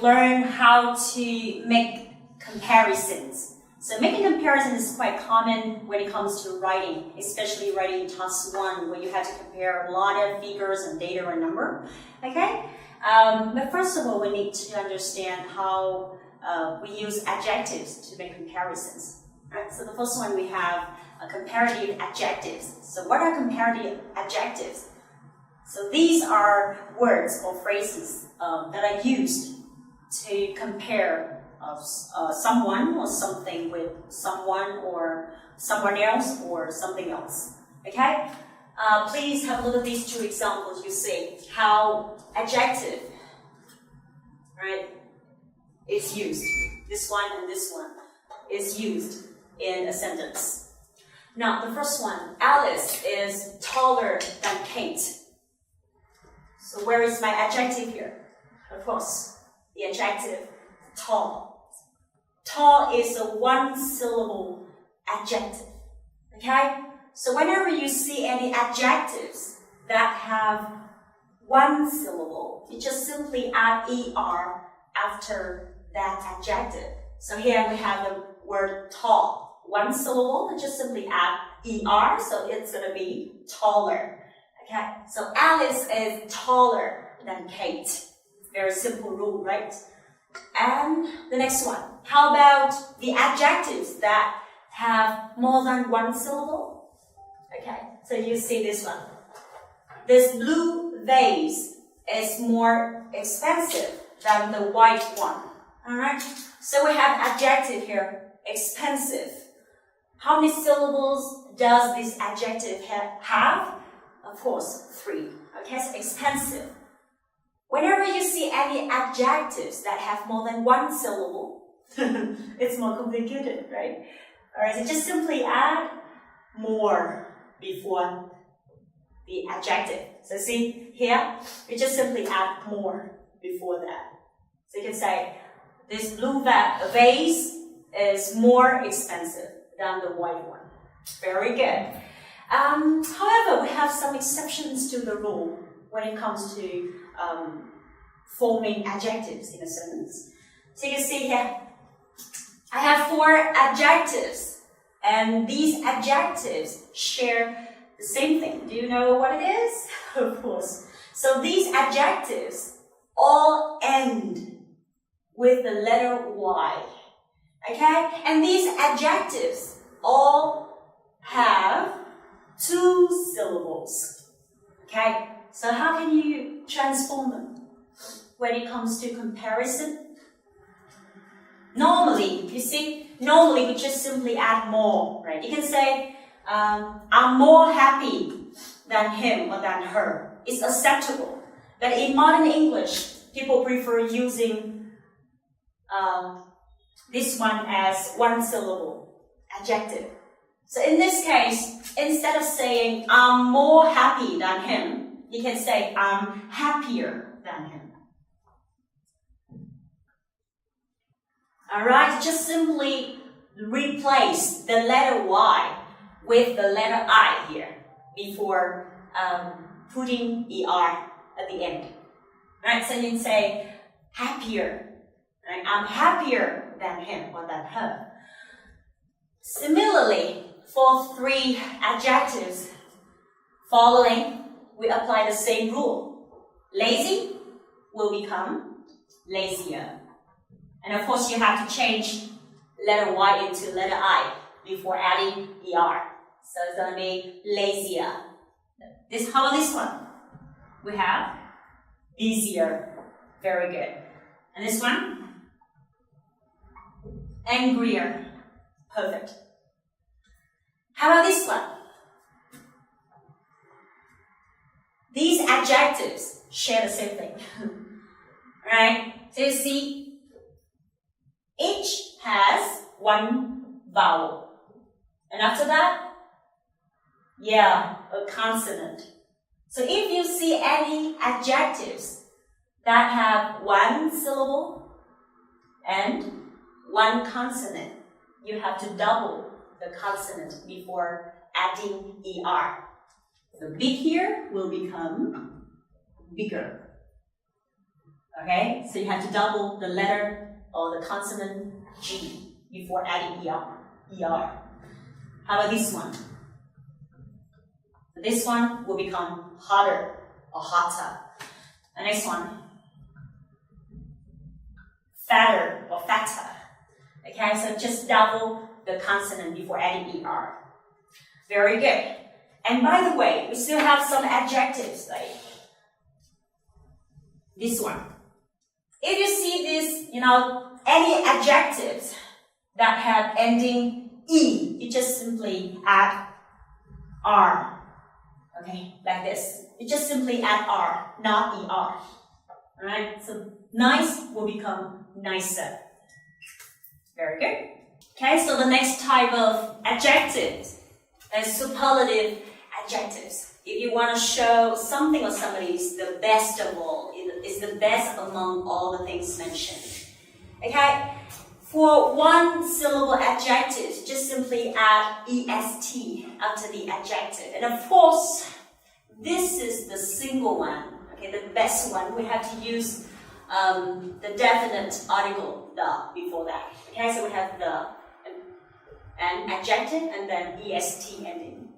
learn how to make comparisons. So making comparisons is quite common when it comes to writing, especially writing task 1, where you have to compare a lot of figures and data or number. Okay? But first of all, we need to understand how we use adjectives to make comparisons. Right? So the first one, we have comparative adjectives. So what are comparative adjectives? So these are words or phrases that are used to compare someone or something with someone or someone else or something else. Okay? Please have a look at these two examples. You see how adjective, right, is used. This one and this one is used in a sentence. Now, the first one, Alice is taller than Kate. So where is my adjective here? Of course, the adjective tall. Tall is a one-syllable adjective. Okay? So whenever you see any adjectives that have one syllable, you just simply add er after that adjective. So here we have the word tall. One syllable, and just simply add er, so it's going to be taller. Okay? So Alice is taller than Kate. Very simple rule, right? And the next one. How about the adjectives that have more than one syllable? Okay, so you see this one. This blue vase is more expensive than the white one. Alright? So we have adjective here, expensive. How many syllables does this adjective have? Of course, 3. Okay, so expensive. Whenever you see any adjectives that have more than one syllable, it's more complicated, right? Alright, so just simply add more before the adjective. So see here, you just simply add more before that. So you can say, this blue vase is more expensive than the white one. Very good. However, we have some exceptions to the rule when it comes to forming adjectives in a sentence. So you can see here, I have 4 adjectives, and these adjectives share the same thing. Do you know what it is? Of course. So these adjectives all end with the letter Y. Okay? And these adjectives all have 2 syllables. Okay? So how can you transform them when it comes to comparison? Normally, you see, normally we just simply add more, right? You can say, I'm more happy than him or than her. It's acceptable. But in modern English, people prefer using this one as one syllable adjective. So in this case, instead of saying, I'm more happy than him, you can say, I'm happier than him. Alright, just simply replace the letter Y with the letter I here before putting ER at the end. Right, so you can say happier. Right? I'm happier than him or than her. Similarly, for 3 adjectives following, we apply the same rule. Lazy will become lazier. And of course, you have to change letter Y into letter I before adding ER. So it's going to be lazier. How about this one? We have busier. Very good. And this one? Angrier. Perfect. How about this one? These adjectives share the same thing. Right? So you see, each has 1 vowel. And after that, a consonant. So if you see any adjectives that have 1 syllable and 1 consonant, you have to double the consonant before adding ER. The big here will become bigger. Okay, so you have to double the letter or the consonant G before adding ER. How about this one? This one will become hotter or hotter. The next one, fatter or fatter. Okay, so just double the consonant before adding ER. Very good. And by the way, we still have some adjectives like this one. If you see this, any adjectives that have ending E, you just simply add R. Okay, like this. You just simply add R, not ER. Alright, so nice will become nicer. Very good. Okay, so the next type of adjectives is superlative adjectives. If you want to show something or somebody is the best of all, is the best among all the things mentioned. Okay, for one syllable adjectives, just simply add est after the adjective. And of course, this is the single one, okay, the best one. We have to use the definite article, the, before that. Okay, so we have the, an adjective, and then est ending.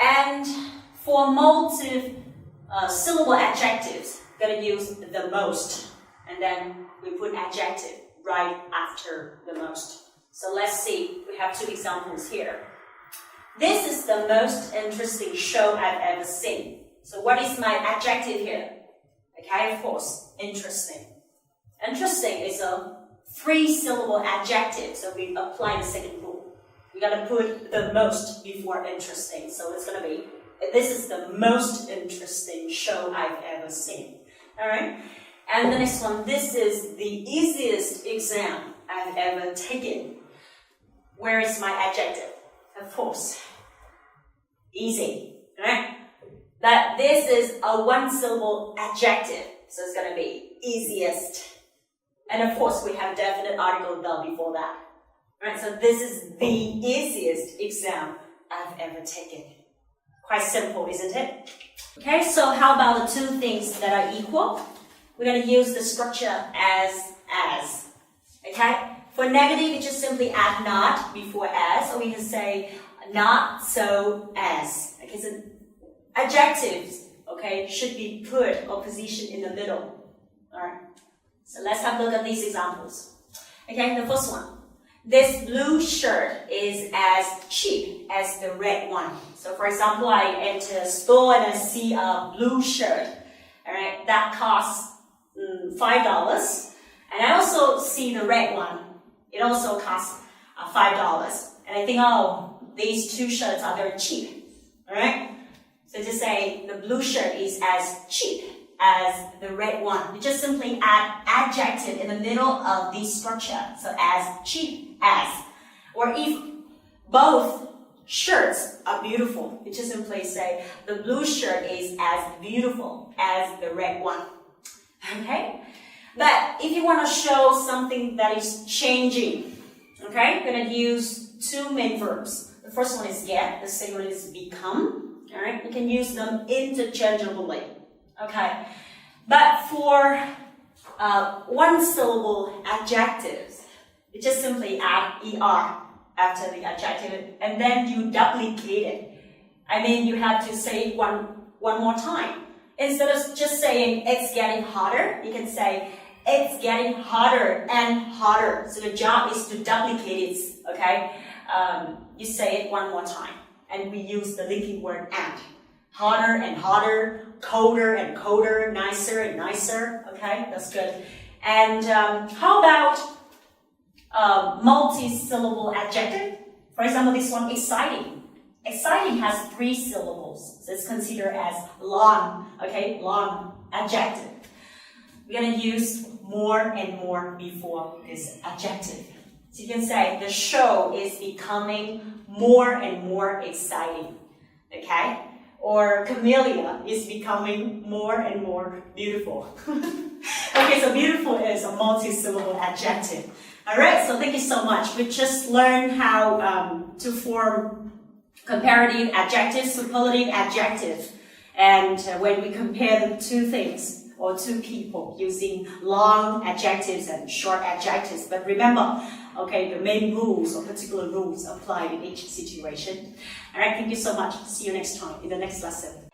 And for multi-syllable adjectives, we're going to use the most, and then we put adjective right after the most. So let's see, we have two examples here. This is the most interesting show I've ever seen. So what is my adjective here? Okay, of course, interesting. Interesting is a 3-syllable adjective, so we apply the second rule. We gotta put the most before interesting. So it's gonna be, this is the most interesting show I've ever seen. Alright? And the next one, this is the easiest exam I've ever taken. Where is my adjective? Of course, easy. Alright? But this is a 1-syllable adjective, so it's gonna be easiest. And of course, we have definite article the before that. Right, so this is the easiest exam I've ever taken. Quite simple, isn't it? Okay, so how about the two things that are equal? We're going to use the structure as. Okay, for negative, you just simply add not before as, or we can say not so as. Okay, so adjectives, okay, should be put or positioned in the middle. Alright, so let's have a look at these examples. Okay, the first one. This blue shirt is as cheap as the red one. So for example, I enter a store and I see a blue shirt. Alright, that costs $5. And I also see the red one. It also costs $5. And I think, oh, these two shirts are very cheap. Alright? So just say the blue shirt is as cheap as the red one. You just simply add adjective in the middle of the structure. So as, cheap as. Or if both shirts are beautiful, you just simply say the blue shirt is as beautiful as the red one. Okay? But if you want to show something that is changing, okay, we're going to use two main verbs. The first one is get, the second one is become. Alright, you can use them interchangeably. Okay, but for one syllable adjectives, you just simply add er after the adjective and then you duplicate it. I mean, you have to say it one more time. Instead of just saying it's getting hotter, you can say it's getting hotter and hotter. So the job is to duplicate it, okay? You say it one more time. And we use the linking word and. Hotter and hotter, colder and colder, nicer and nicer. Okay, that's good. And how about multi-syllable adjective? For example, this one, exciting. Exciting has 3 syllables, so it's considered as long, okay, long adjective. We're going to use more and more before this adjective. So you can say the show is becoming more and more exciting, okay? Or Camellia is becoming more and more beautiful. Okay, so beautiful is a multi-syllable adjective. All right, so thank you so much. We just learned how to form comparative adjectives, superlative adjectives. And when we compare the two things, or two people using long adjectives and short adjectives. But remember, okay, the main rules or particular rules apply in each situation. All right, thank you so much. See you next time in the next lesson.